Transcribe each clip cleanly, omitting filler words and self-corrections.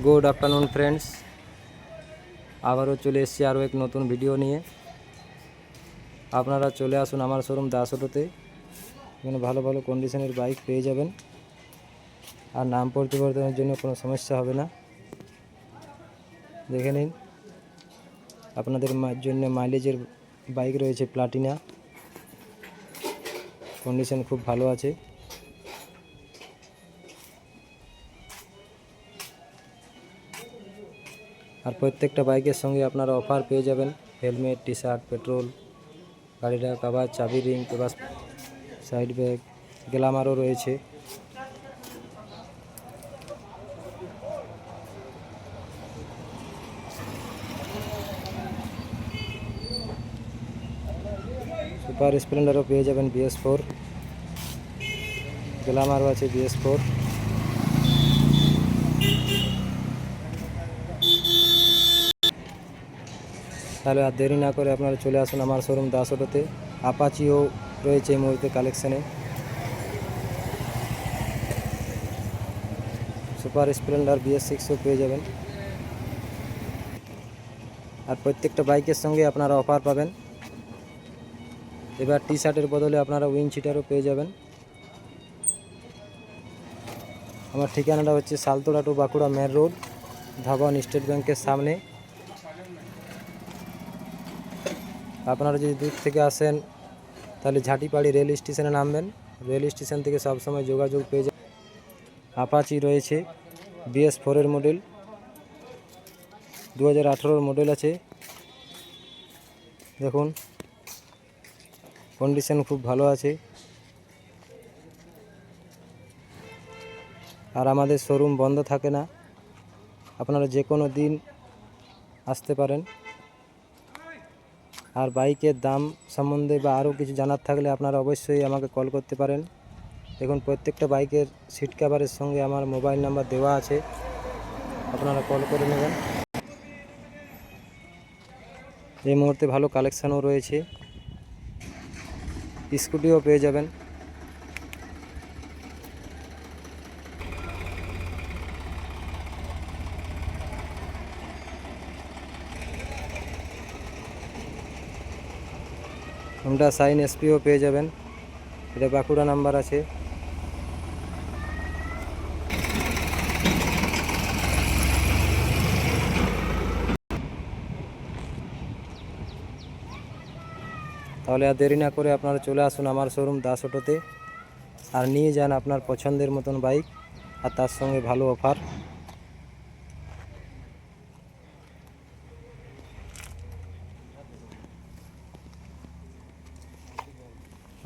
Good afternoon friends, আবারও চলে এসেছি আরও এক নতুন ভিডিও নিয়ে। আপনারা চলে আসুন আমার শোরুম দাস অটোতে। এখানে ভালো ভালো কন্ডিশনের বাইক পেয়ে যাবেন, আর নাম পরিবর্তনের জন্য কোনো সমস্যা হবে না। দেখে নিন, আপনাদের জন্য মাইলেজের বাইক রয়েছে প্লাটিনা, কন্ডিশন খুব ভালো আছে। আর প্রত্যেকটা বাইকের সঙ্গে আপনারা অফার পেয়ে যাবেন, হেলমেট, টি শার্ট, পেট্রোল, গাড়িটা কভার, চাবি রিং, পেপার, সাইড ব্যাগ, গ্ল্যামারও রয়েছে। সুপার স্প্লেন্ডারও পেয়ে যাবেন BS4, গ্ল্যামারও আছে BS4। তাহলে আর দেরি না করে আপনারা চলে আসুন আমার শোরুম দাস অটোতে। আপাচিও রয়েছে এই মুহূর্তে কালেকশানে, সুপার স্প্লেন্ডার BS6ও পেয়ে যাবেন। আর প্রত্যেকটা বাইকের সঙ্গে আপনারা অফার পাবেন। এবার টি শার্টের বদলে আপনারা উইন্ড চিটারও পেয়ে যাবেন। আমার ঠিকানাটা হচ্ছে Saltora to Bankura main road, Dhaban state ব্যাংকের সামনে। আপনারা যদি দূর থেকে আসেন তাহলে ঝাটিপাড়ি রেল স্টেশনে নামবেন। রেল স্টেশন থেকে সবসময় যোগাযোগ পেয়ে যাবেন। আপাচি রয়েছে BS4 মডেল, 2018 মডেল আছে। দেখুন, কন্ডিশন খুব ভালো আছে। আর আমাদের শোরুম বন্ধ থাকে না, আপনারা যে কোনো দিন আসতে পারেন। আর বাইকের দাম সম্বন্ধে বা আরও কিছু জানার থাকলে আপনারা অবশ্যই আমাকে কল করতে পারেন। দেখুন, প্রত্যেকটা বাইকের সিট কভারের সঙ্গে আমার মোবাইল নাম্বার দেওয়া আছে, আপনারা কল করে নেবেন। এই মুহূর্তে ভালো কালেকশানও রয়েছে, স্কুটিও পেয়ে যাবেন। হোন্ডা সাইন SPও পেয়ে যাবেন, এটা বাঁকুড়া নাম্বার আছে। তাহলে আর দেরি না করে আপনারা চলে আসুন আমার শোরুম দাস অটোতে, আর নিয়ে যান আপনার পছন্দের মতন বাইক, আর তার সঙ্গে ভালো অফার।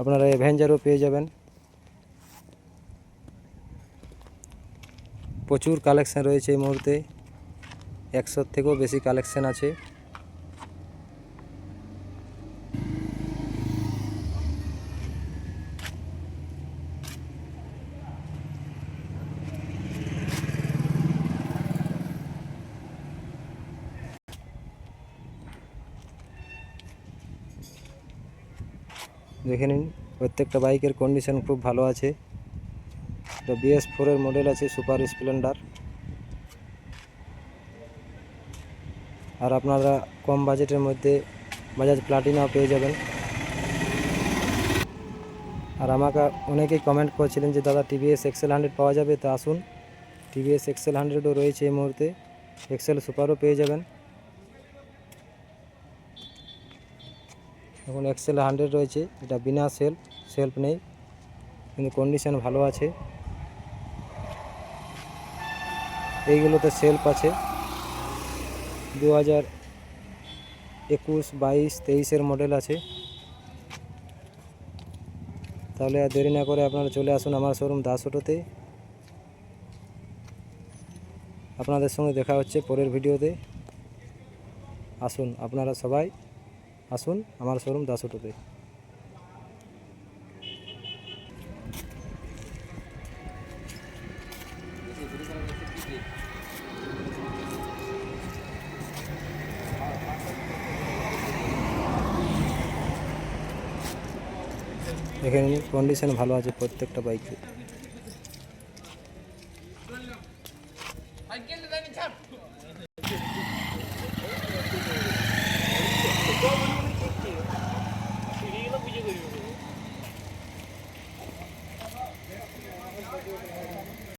আপনারা অ্যাভেঞ্জারও পেয়ে যাবেন। প্রচুর কালেকশান রয়েছে এই মুহূর্তে, 100 থেকেও বেশি কালেকশান আছে। দেখে নিন, প্রত্যেকটা বাইকের কন্ডিশন খুব ভালো আছে। এটা BS4 মডেল আছে, সুপার স্প্লেন্ডার। আর আপনারা কম বাজেটের মধ্যে বাজাজ প্লাটিনাও পেয়ে যাবেন। আর আমাকে অনেকেই কমেন্ট করেছিলেন যে দাদা TVS XL100 পাওয়া যাবে, তো আসুন, TVS XL100ও রয়েছে এই মুহূর্তে, XL সুপারও পেয়ে যাবেন। এখন XL100 রয়েছে, এটা বিনা সেলফ নেই, কিন্তু কন্ডিশন ভালো আছে। এইগুলোতে সেলফ আছে। 2021, 22, 23 মডেল আছে। তাহলে আর দেরি না করে আপনারা চলে আসুন আমার শোরুম দাস অটোতে। আপনাদের সঙ্গে দেখা হচ্ছে পরের ভিডিওতে। আসুন, আপনারা সবাই আসুন আমার শোরুম দাস অটোতে। এখানে কন্ডিশন ভালো আছে প্রত্যেকটা বাইকে।